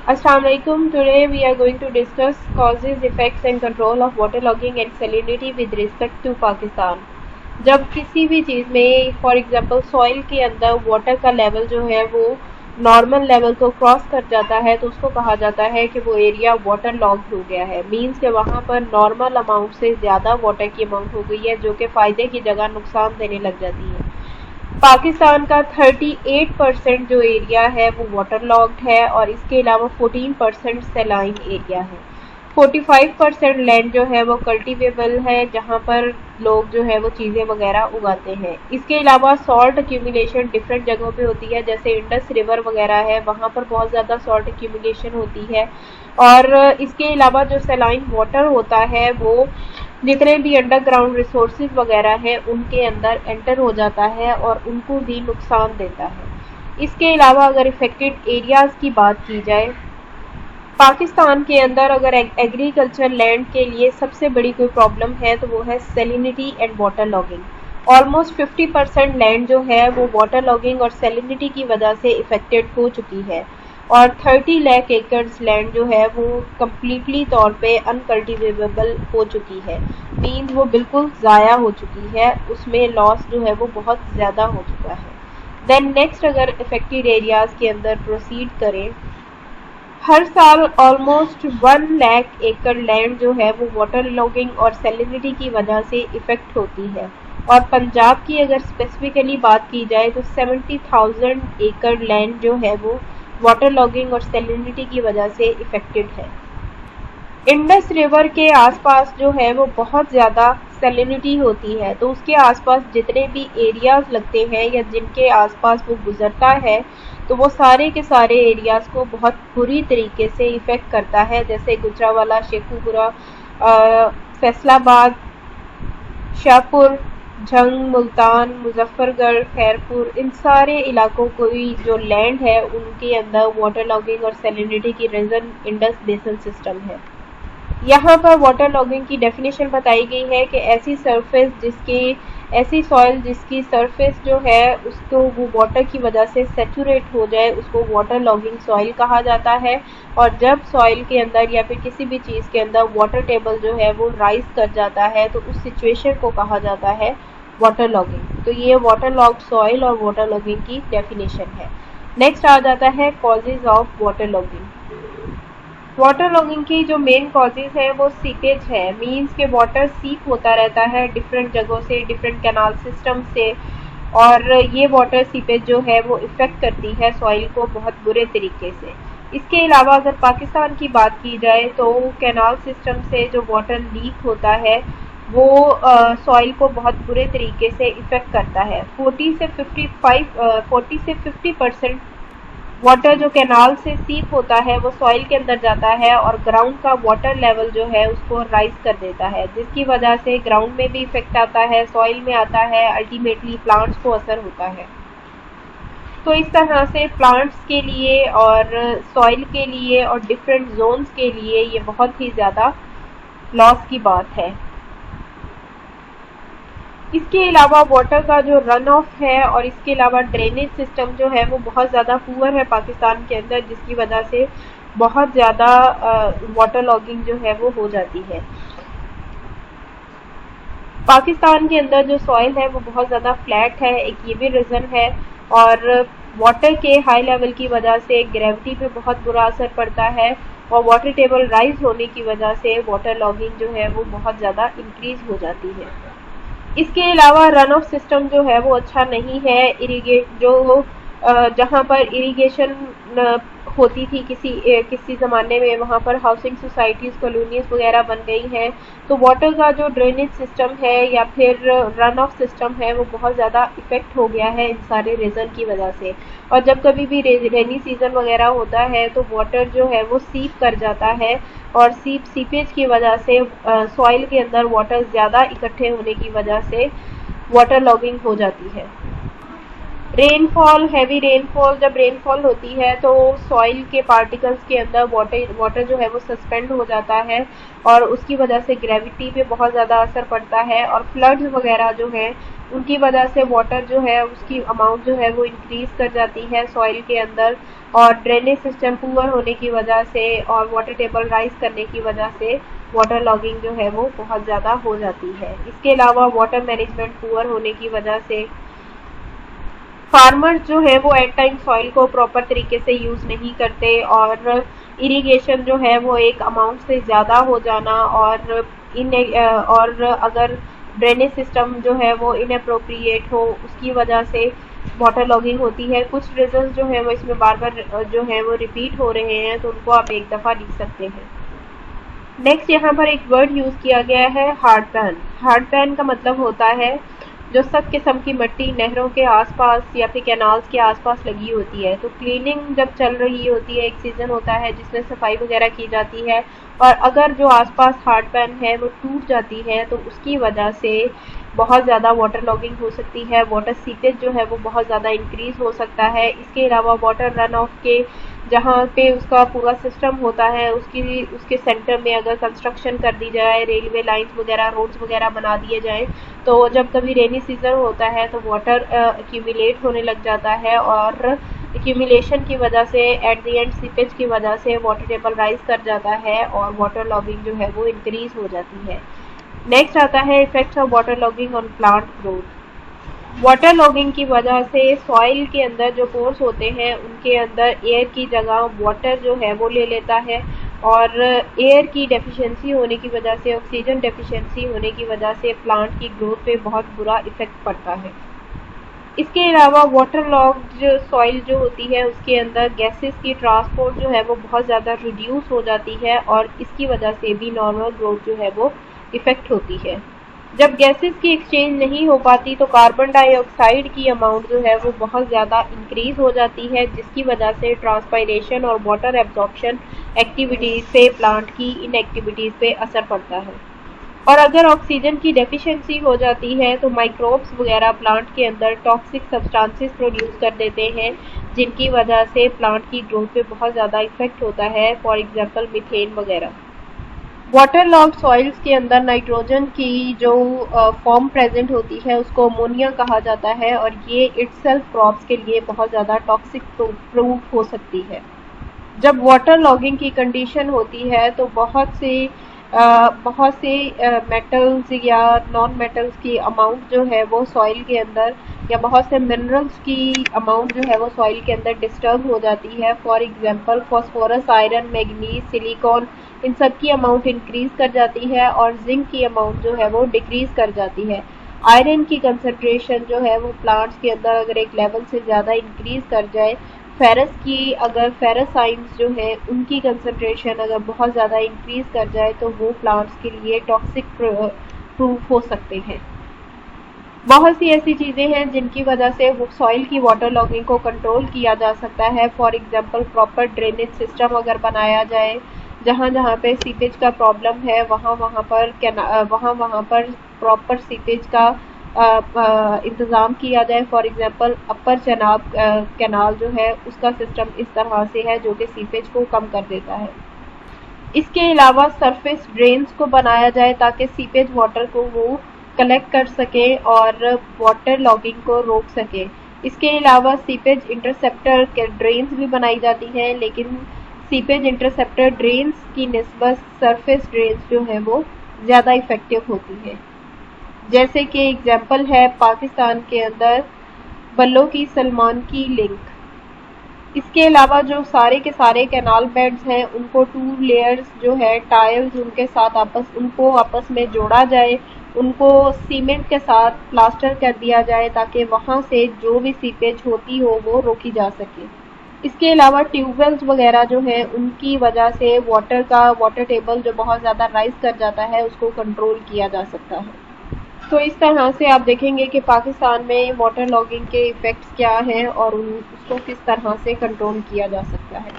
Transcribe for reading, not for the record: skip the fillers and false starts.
Assalamualaikum. Today we are going to discuss causes, effects and control of waterlogging and salinity with respect to Pakistan. जब किसी भी चीज़ में for example soil के अंदर water का level जो है वो नॉर्मल लेवल को क्रॉस कर जाता है तो उसको कहा जाता है कि वो एरिया वाटर लॉग्ड हो गया है। मीन्स के वहाँ पर नॉर्मल अमाउंट से ज़्यादा वाटर की अमाउंट हो गई है जो कि फ़ायदे की जगह नुकसान देने लग जाती है। पाकिस्तान का 38% जो एरिया है वो वाटर लॉग्ड है और इसके अलावा 14% सैलाइन एरिया है। 45% लैंड जो है वो कल्टीवेबल है जहाँ पर लोग जो है वो चीज़ें वगैरह उगाते हैं। इसके अलावा सॉल्ट एक्यूमुलेशन डिफरेंट जगहों पे होती है, जैसे इंडस रिवर वगैरह है वहाँ पर बहुत ज़्यादा सॉल्ट एक्यूमुलेशन होती है। और इसके अलावा जो सैलाइन वाटर होता है वो जितने भी अंडरग्राउंड रिसोर्सेज वगैरह हैं उनके अंदर एंटर हो जाता है और उनको भी नुकसान देता है। इसके अलावा अगर इफेक्टेड एरियाज़ की बात की जाए, पाकिस्तान के अंदर अगर एग्रीकल्चर लैंड के लिए सबसे बड़ी कोई प्रॉब्लम है तो वो है salinity and water logging. Almost 50% land जो है वो वाटर लॉगिंग और सैलिनिटी की वजह से इफेक्टेड हो चुकी है और 30 लाख एकर्स लैंड जो है वो कम्प्लीटली तौर पे अनकल्टिवेबल हो चुकी है। मीन्स वो बिल्कुल ज़ाया हो चुकी है, उसमें लॉस जो है वो बहुत ज़्यादा हो चुका है। देन नेक्स्ट अगर इफेक्टेड एरियाज़ के अंदर प्रोसीड करें, हर साल ऑलमोस्ट 1 लाख एकड़ लैंड जो है वो वाटर लॉगिंग और सैलिनिटी की वजह से इफ़ेक्ट होती है। और पंजाब की अगर स्पेसिफिकली बात की जाए तो 70,000 एकड़ लैंड जो है वो वाटर लॉगिंग और सैलिनिटी की वजह से इफ़ेक्टेड है। इंडस रिवर के आसपास जो है वो बहुत ज़्यादा सैलिनिटी होती है, तो उसके आसपास जितने भी एरियाज़ लगते हैं या जिनके आसपास वो गुजरता है तो वो सारे के सारे एरियाज़ को बहुत बुरी तरीके से इफ़ेक्ट करता है, जैसे गुजरांवाला, शेखुपुरा, फैसलाबाद, शाहपुर, झंग, मुल्तान, मुजफ्फरगढ़, खैरपुर, इन सारे इलाकों को जो लैंड है उनके अंदर वाटर लॉगिंग और सैलिनिटी की रीज़न इंडस बेसिन सिस्टम है। यहाँ पर वाटर लॉगिंग की डेफिनेशन बताई गई है कि ऐसी सॉइल जिसकी सरफेस जो है उसको वो वाटर की वजह से सेचुरेट हो जाए उसको वाटर लॉगिंग सॉइल कहा जाता है। और जब सॉइल के अंदर या फिर किसी भी चीज़ के अंदर वाटर टेबल जो है वो राइज कर जाता है तो उस सिचुएशन को कहा जाता है वाटर लॉगिंग। तो ये वाटर लॉग्ड सॉइल और वाटर लॉगिंग की डेफिनेशन है। नेक्स्ट आ जाता है causes of water logging. Water logging की जो मेन कॉजेज है वो सीपेज है। मीन्स के वाटर सीप होता रहता है डिफरेंट जगहों से, डिफरेंट कैनाल सिस्टम से, और ये वाटर सीपेज जो है वो इफ़ेक्ट करती है सॉइल को बहुत बुरे तरीके से। इसके अलावा अगर पाकिस्तान की बात की जाए तो कैनाल सिस्टम से जो वाटर लीक होता है वो सॉइल को बहुत बुरे तरीके से इफ़ेक्ट करता है। 40 से 50% वाटर जो कैनाल से सीप होता है वो सॉइल के अंदर जाता है और ग्राउंड का वाटर लेवल जो है उसको राइज कर देता है, जिसकी वजह से ग्राउंड में भी इफेक्ट आता है, सॉइल में आता है, अल्टीमेटली प्लांट्स को असर होता है। तो इस तरह से प्लांट्स के लिए और सॉइल के लिए और डिफरेंट जोन्स के लिए ये बहुत ही ज़्यादा लॉस की बात है। इसके अलावा वाटर का जो रन ऑफ है और इसके अलावा ड्रेनेज सिस्टम जो है वो बहुत ज़्यादा पुअर है पाकिस्तान के अंदर, जिसकी वजह से बहुत ज़्यादा वाटर लॉगिंग जो है वो हो जाती है। पाकिस्तान के अंदर जो सॉइल है वो बहुत ज़्यादा फ्लैट है, एक ये भी रीज़न है। और वाटर के हाई लेवल की वजह से ग्रेविटी पे बहुत बुरा असर पड़ता है और वाटर टेबल राइज होने की वजह से वाटर लॉगिंग जो है वो बहुत ज़्यादा इंक्रीज हो जाती है। इसके अलावा रन ऑफ सिस्टम जो है वो अच्छा नहीं है। जहाँ पर इरिगेशन होती थी किसी ज़माने में, वहाँ पर हाउसिंग सोसाइटीज़, कॉलोनीज़ वगैरह बन गई हैं, तो वाटर का जो ड्रेनेज सिस्टम है या फिर रन ऑफ सिस्टम है वो बहुत ज़्यादा इफ़ेक्ट हो गया है इन सारे रीज़न की वजह से। और जब कभी भी रेनी सीज़न वगैरह होता है तो वाटर जो है वो सीप कर जाता है और सीपेज की वजह से सॉइल के अंदर वाटर ज़्यादा इकट्ठे होने की वजह से वाटर लॉगिंग हो जाती है। रेनफॉल, हैवी रेनफॉल, जब रेनफॉल होती है तो सॉइल के पार्टिकल्स के अंदर वाटर जो है वो सस्पेंड हो जाता है और उसकी वजह से ग्रेविटी पे बहुत ज़्यादा असर पड़ता है और फ्लड्स वगैरह जो हैं उनकी वजह से वाटर जो है उसकी अमाउंट जो है वो इंक्रीज़ कर जाती है सॉइल के अंदर, और ड्रेनेज सिस्टम पुअर होने की वजह से और वाटर टेबल राइज करने की वजह से वाटर लॉगिंग जो है वो बहुत ज़्यादा हो जाती है। इसके अलावा वाटर मैनेजमेंट पुअर होने की वजह से फार्मर्स जो है वो एट टाइम सॉइल को प्रॉपर तरीके से यूज़ नहीं करते, और इरिगेशन जो है वो एक अमाउंट से ज़्यादा हो जाना, और अगर ड्रेनेज सिस्टम जो है वो इनअप्रोप्रिएट हो उसकी वजह से वाटर लॉगिंग होती है। कुछ रीजन जो है वो इसमें बार बार जो है वो रिपीट हो रहे हैं, तो उनको आप एक दफ़ा लिख सकते हैं। नेक्स्ट यहाँ पर एक वर्ड यूज़ किया गया है हार्ड पैन। हार्ड पैन का मतलब होता है जो सख्त किस्म की मिट्टी नहरों के आसपास या फिर कैनाल्स के आसपास लगी होती है। तो क्लीनिंग जब चल रही होती है, एक सीज़न होता है जिसमें सफाई वगैरह की जाती है, और अगर जो आसपास हार्ड पैन है वो टूट जाती है तो उसकी वजह से बहुत ज़्यादा वाटर लॉगिंग हो सकती है, वाटर सीपेज जो है वो बहुत ज़्यादा इंक्रीज़ हो सकता है। इसके अलावा वाटर रन ऑफ के जहाँ पे उसका पूरा सिस्टम होता है उसके सेंटर में अगर कंस्ट्रक्शन कर दी जाए, रेलवे लाइंस वगैरह, रोड्स वगैरह बना दिए जाएँ, तो जब कभी रेनी सीज़न होता है तो वाटर एक्यूमुलेट होने लग जाता है, और एक्यूमुलेशन की वजह से एट द एंड सीपेज की वजह से वाटर टेबल राइज कर जाता है और वाटर लॉगिंग जो है वो इंक्रीज़ हो जाती है। नेक्स्ट आता है effects of water logging on plant growth. Water logging की वजह से सॉइल के अंदर जो पोर्स होते हैं उनके अंदर एयर की जगह वाटर जो है वो ले लेता है, और एयर की डेफिशिएंसी होने की वजह से, ऑक्सीजन डेफिशिएंसी होने की वजह से प्लांट की ग्रोथ पे बहुत बुरा इफेक्ट पड़ता है। इसके अलावा वाटर लॉग्ड सॉइल जो होती है उसके अंदर गैसेस की ट्रांसपोर्ट जो है वो बहुत ज़्यादा रिड्यूस हो जाती है, और इसकी वजह से भी नॉर्मल ग्रोथ जो है वो इफ़ेक्ट होती है। जब गैसेस की एक्सचेंज नहीं हो पाती तो कार्बन डाइऑक्साइड की अमाउंट जो है वो बहुत ज़्यादा इंक्रीज़ हो जाती है, जिसकी वजह से ट्रांसपायरेशन और वाटर एब्जॉर्प्शन एक्टिविटीज़ पे, प्लांट की इन एक्टिविटीज़ पे असर पड़ता है। और अगर ऑक्सीजन की डेफिशिएंसी हो जाती है तो माइक्रोब्स वगैरह प्लांट के अंदर टॉक्सिक सब्सटेंसेस प्रोड्यूस कर देते हैं, जिनकी वजह से प्लांट की ग्रोथ पे बहुत ज़्यादा इफेक्ट होता है, फॉर एग्जांपल मीथेन वगैरह। वाटर लॉग्ड सॉइल्स के अंदर नाइट्रोजन की जो फॉर्म प्रेजेंट होती है उसको अमोनिया कहा जाता है, और ये इटसेल्फ क्रॉप्स के लिए बहुत ज़्यादा टॉक्सिक प्रूफ हो सकती है। जब वाटर लॉगिंग की कंडीशन होती है तो बहुत से मेटल्स या नॉन मेटल्स की अमाउंट जो है वो सॉइल के अंदर, या बहुत से मिनरल्स की अमाउंट जो है वो सॉइल के अंदर डिस्टर्ब हो जाती है। For example phosphorus, iron, manganese, silicon, इन सब की अमाउंट इंक्रीज़ कर जाती है, और जिंक की अमाउंट जो है वो डिक्रीज़ कर जाती है। आयरन की कंसंट्रेशन जो है वो प्लांट्स के अंदर अगर एक लेवल से ज़्यादा इंक्रीज़ कर जाए, फेरस आइंस जो है उनकी कंसंट्रेशन अगर बहुत ज़्यादा इंक्रीज़ कर जाए तो वो प्लांट्स के लिए टॉक्सिक प्रूफ हो सकते हैं। बहुत सी ऐसी चीज़ें हैं जिनकी वजह से वो सॉइल की वाटर लॉगिंग को कंट्रोल किया जा सकता है। For example proper drainage system अगर बनाया जाए, जहाँ जहाँ पे सीपेज का प्रॉब्लम है वहाँ वहाँ पर प्रॉपर सीपेज का इंतज़ाम किया जाए। For example upper Chenab canal जो है उसका सिस्टम इस तरह से है जो कि सीपेज को कम कर देता है। इसके अलावा सरफेस ड्रेन्स को बनाया जाए ताकि सीपेज वाटर को वो कलेक्ट कर सके और वाटर लॉगिंग को रोक सके। इसके अलावा सीपेज इंटरसेप्टर ड्रेन्स भी बनाई जाती हैं, लेकिन सीपेज इंटरसेप्टर ड्रेन्स की निस्बत सरफेस ड्रेन्स जो है वो ज़्यादा इफ़ेक्टिव होती है। जैसे कि एग्जाम्पल है पाकिस्तान के अंदर बल्लो की सलमान की लिंक। इसके अलावा जो सारे के सारे कैनाल बेड्स हैं उनको 2 लेयर्स जो है टाइल्स उनके साथ उनको आपस में जोड़ा जाए, उनको सीमेंट के साथ प्लास्टर कर दिया जाए ताकि वहाँ से जो भी सीपेज होती हो वो रोकी जा सके। इसके अलावा ट्यूबवेल्स वगैरह जो है उनकी वजह से वाटर टेबल जो बहुत ज़्यादा राइज कर जाता है उसको कंट्रोल किया जा सकता है। तो इस तरह से आप देखेंगे कि पाकिस्तान में वाटर लॉगिंग के इफ़ेक्ट्स क्या हैं और उसको किस तरह से कंट्रोल किया जा सकता है।